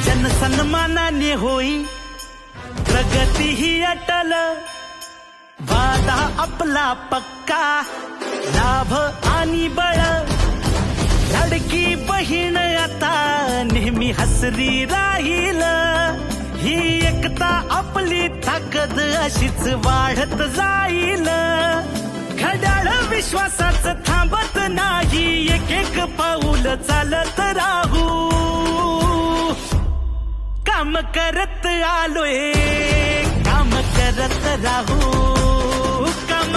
जनसन्मानाने होई प्रगती ही अटल, वादा आपला पक्का, लाभ आणि बळ, लाडकी बहीण आता नेहमी हसरी राहील, ही एकता आपली ताकद अशीच वाढत जाईल, घड्याळ विश्वासाचं थांबत नाही, एक एक पाऊल चालत राहू, काम करत आलोय, काम करत राहू, काम